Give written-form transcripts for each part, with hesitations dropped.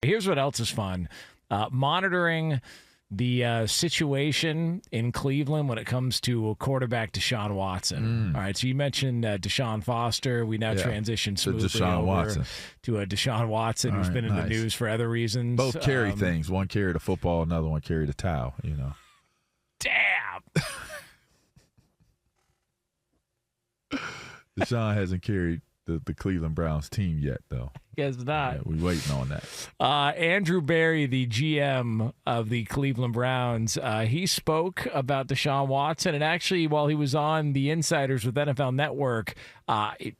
Here's what else is fun. Monitoring the situation in Cleveland when it comes to a quarterback Deshaun Watson. All right, so you mentioned Deshaun Foster. We now transition smoothly over to a Deshaun Watson who's been in the news for other reasons. Both carry things. One carried a football, another one carried a towel, Damn! Deshaun hasn't carried the Cleveland Browns team yet, though. Guess not. Yeah, we're waiting on that. Andrew Berry, the GM of the Cleveland Browns, he spoke about Deshaun Watson, and actually, while he was on the Insiders with NFL Network,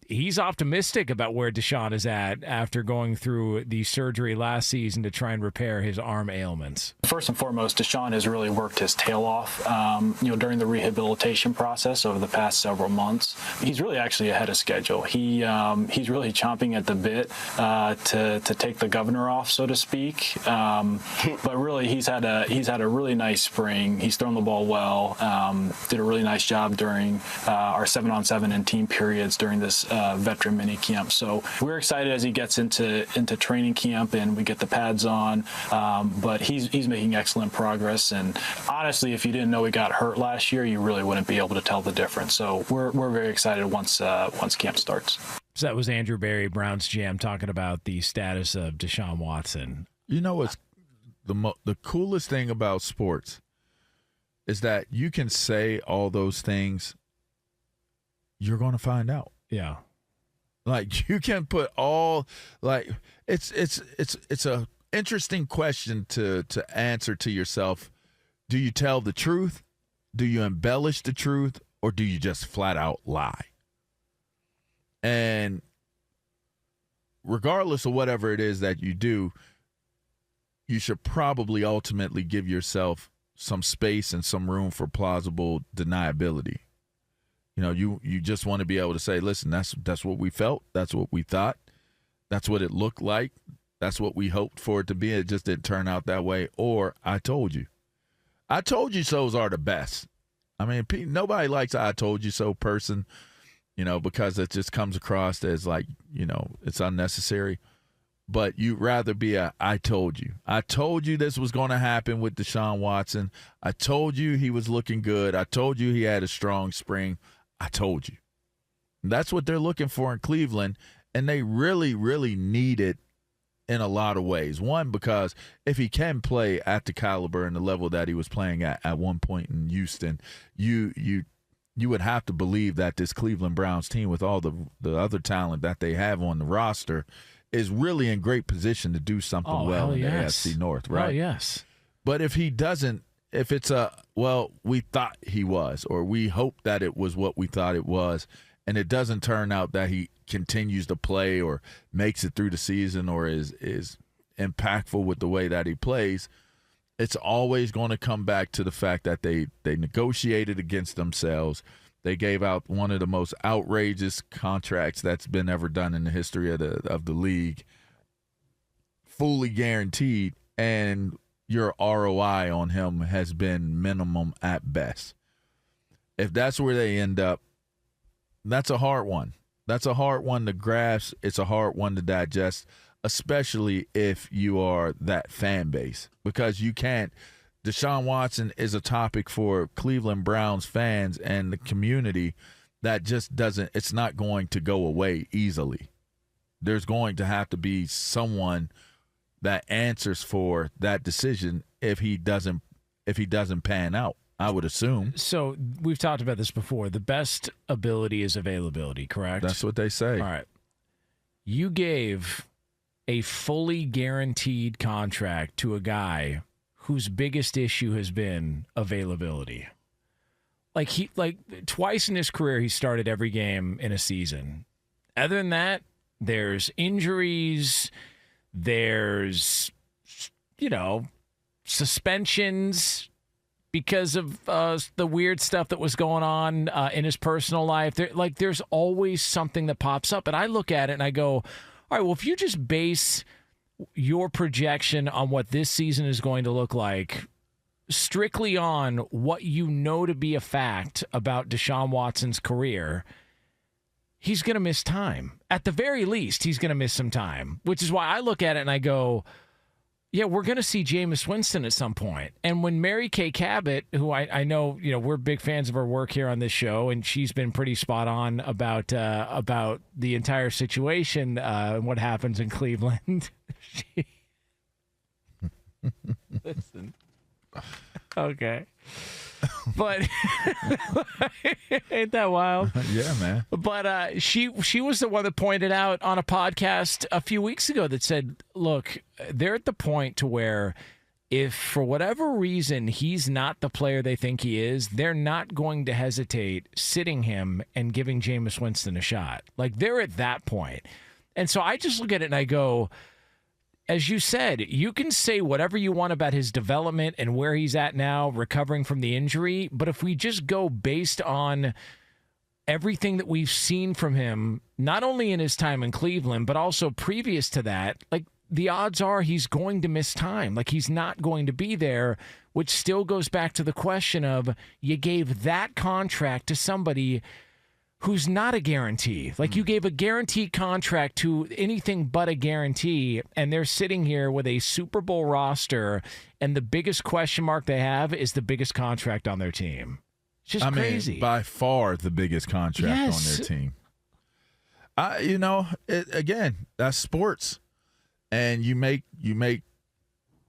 he's optimistic about where Deshaun is at after going through the surgery last season to try and repair his arm ailments. First and foremost, Deshaun has really worked his tail off, during the rehabilitation process over the past several months. He's really actually ahead of schedule. He's really chomping at the bit to take the governor off, so to speak. But really, he's had a really nice spring. He's thrown the ball well. Did a really nice job during our 7-on-7 and team periods during this veteran mini camp. So we're excited as he gets into training camp and we get the pads on. But he's making excellent progress. And honestly, if you didn't know he got hurt last year, you really wouldn't be able to tell the difference. So we're very excited once camp starts. So that was Andrew Berry, Browns GM, talking about the status of Deshaun Watson. You know what's the coolest thing about sports is that you can say all those things, you're going to find out. Yeah. Like you can put all it's a interesting question to answer to yourself. Do you tell the truth? Do you embellish the truth? Or do you just flat out lie? And regardless of whatever it is that you do, you should probably ultimately give yourself some space and some room for plausible deniability. You just want to be able to say, listen, that's what we felt. That's what we thought. That's what it looked like. That's what we hoped for it to be. It just didn't turn out that way. Or I told you. I told you so's are the best. I mean, nobody likes I told you so person, because it just comes across as like, it's unnecessary. But you'd rather be I told you. I told you this was going to happen with Deshaun Watson. I told you he was looking good. I told you he had a strong spring. I told you. And that's what they're looking for in Cleveland, and they really, really need it in a lot of ways. One, because if he can play at the caliber and the level that he was playing at one point in Houston, you would have to believe that this Cleveland Browns team, with all the other talent that they have on the roster, is really in great position to do something well in the AFC North, right? Oh, yes. But if he doesn't, if it's we thought he was, or we hoped that it was what we thought it was, and it doesn't turn out that he continues to play or makes it through the season or is impactful with the way that he plays, it's always going to come back to the fact that they negotiated against themselves. They gave out one of the most outrageous contracts that's been ever done in the history of the league, fully guaranteed, and your ROI on him has been minimum at best. If that's where they end up, that's a hard one. That's a hard one to grasp. It's a hard one to digest, especially if you are that fan base, because you can't. Deshaun Watson is a topic for Cleveland Browns fans and the community that just doesn't, it's not going to go away easily. There's going to have to be someone that answers for that decision if he doesn't pan out, I would assume. So we've talked about this before. The best ability is availability, correct? That's what they say. All right. You gave a fully guaranteed contract to a guy whose biggest issue has been availability. Like twice in his career, he started every game in a season. Other than that, there's injuries, there's, suspensions because of the weird stuff that was going on in his personal life. There's always something that pops up. And I look at it and I go, all right, well, if you just base your projection on what this season is going to look like strictly on what you know to be a fact about Deshaun Watson's career, he's going to miss time. At the very least, he's going to miss some time, which is why I look at it and I go, Yeah, we're going to see Jameis Winston at some point. And when Mary Kay Cabot, who I know, we're big fans of her work here on this show, and she's been pretty spot on about the entire situation and what happens in Cleveland. Listen. Okay. But ain't that wild? Yeah, man. But she was the one that pointed out on a podcast a few weeks ago that said, look, they're at the point to where if for whatever reason he's not the player they think he is, they're not going to hesitate sitting him and giving Jameis Winston a shot. Like, they're at that point. And so I just look at it and I go, as you said, you can say whatever you want about his development and where he's at now, recovering from the injury. But if we just go based on everything that we've seen from him, not only in his time in Cleveland, but also previous to that, like, the odds are he's going to miss time. Like, he's not going to be there, which still goes back to the question of you gave that contract to somebody who's not a guarantee. Like, you gave a guaranteed contract to anything but a guarantee, and they're sitting here with a Super Bowl roster, and the biggest question mark they have is the biggest contract on their team. It's just crazy. Mean, by far the biggest contract on their team. Again, that's sports, and you make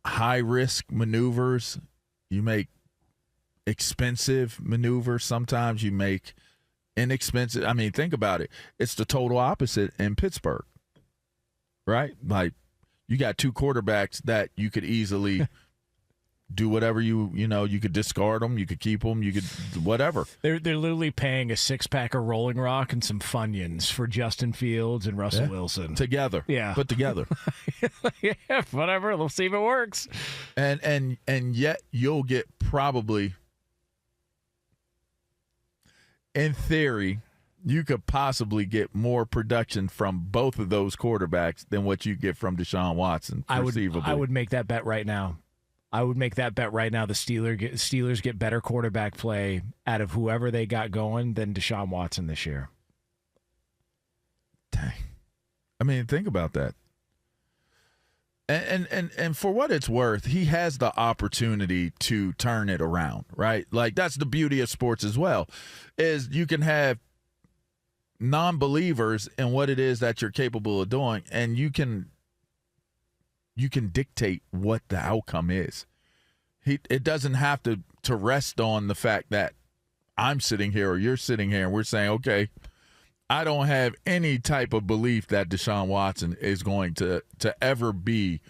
high risk maneuvers. You make expensive maneuvers. Sometimes you make inexpensive. I mean, think about it. It's the total opposite in Pittsburgh, right? Like, you got two quarterbacks that you could easily do whatever you could discard them, you could keep them, you could whatever. They're literally paying a 6-pack of Rolling Rock and some Funyuns for Justin Fields and Russell Wilson together. Yeah, put together. Yeah, whatever. Let's see if it works. And yet you'll get probably, in theory, you could possibly get more production from both of those quarterbacks than what you get from Deshaun Watson, perceivably. I would make that bet right now. The Steelers get better quarterback play out of whoever they got going than Deshaun Watson this year. Dang. I mean, think about that. And for what it's worth, he has the opportunity to turn it around, right? Like, that's the beauty of sports as well, is you can have non-believers in what it is that you're capable of doing, and you can dictate what the outcome is. It doesn't have to rest on the fact that I'm sitting here or you're sitting here and we're saying, okay, I don't have any type of belief that Deshaun Watson is going to ever be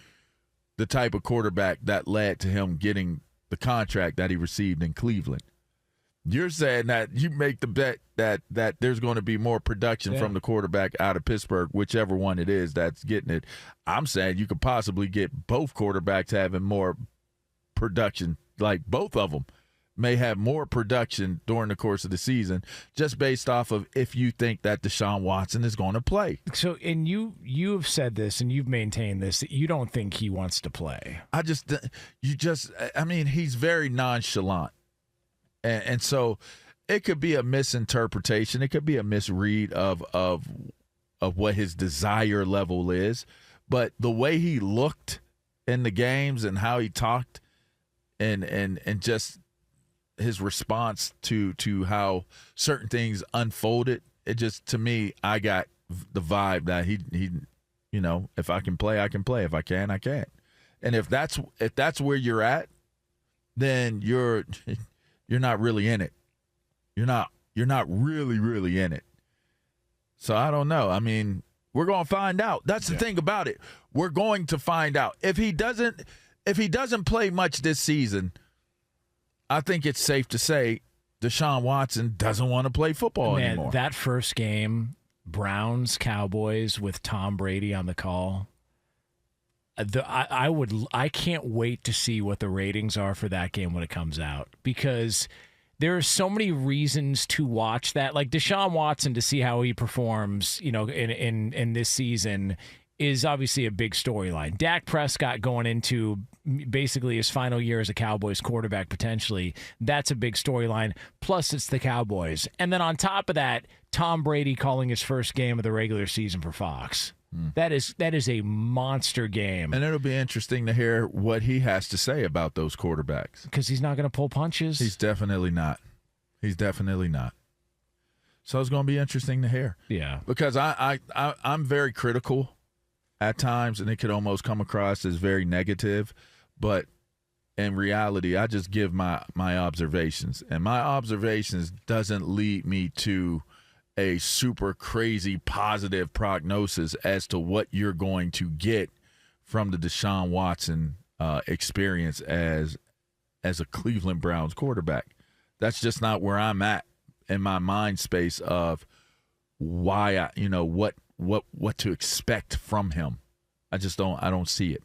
the type of quarterback that led to him getting the contract that he received in Cleveland. You're saying that you make the bet that there's going to be more production from the quarterback out of Pittsburgh, whichever one it is that's getting it. I'm saying you could possibly get both quarterbacks having more production. Like, both of them may have more production during the course of the season, just based off of if you think that Deshaun Watson is going to play. So, and you've said this and you've maintained this, that you don't think he wants to play. I mean, he's very nonchalant. And so it could be a misinterpretation. It could be a misread of what his desire level is. But the way he looked in the games and how he talked and just his response to how certain things unfolded, it just, to me, I got the vibe that he if I can play, I can play. If I can, I can. And if that's where you're at, then you're not really in it. You're not really in it. So I don't know. I mean, we're going to find out. That's the thing about it. We're going to find out. If he doesn't play much this season, I think it's safe to say Deshaun Watson doesn't want to play football anymore. That first game, Browns-Cowboys with Tom Brady on the call, I can't wait to see what the ratings are for that game when it comes out, because there are so many reasons to watch that. Like, Deshaun Watson, to see how he performs, in this season, is obviously a big storyline. Dak Prescott going into basically his final year as a Cowboys quarterback, potentially, that's a big storyline. Plus, it's the Cowboys. And then on top of that, Tom Brady calling his first game of the regular season for Fox. That is a monster game. And it'll be interesting to hear what he has to say about those quarterbacks. Because he's not going to pull punches. He's definitely not. So it's going to be interesting to hear. Yeah. Because I'm very critical at times, and it could almost come across as very negative. But in reality, I just give my observations. And my observations doesn't lead me to a super crazy positive prognosis as to what you're going to get from the Deshaun Watson experience as a Cleveland Browns quarterback. That's just not where I'm at in my mind space of why what to expect from him. I don't see it.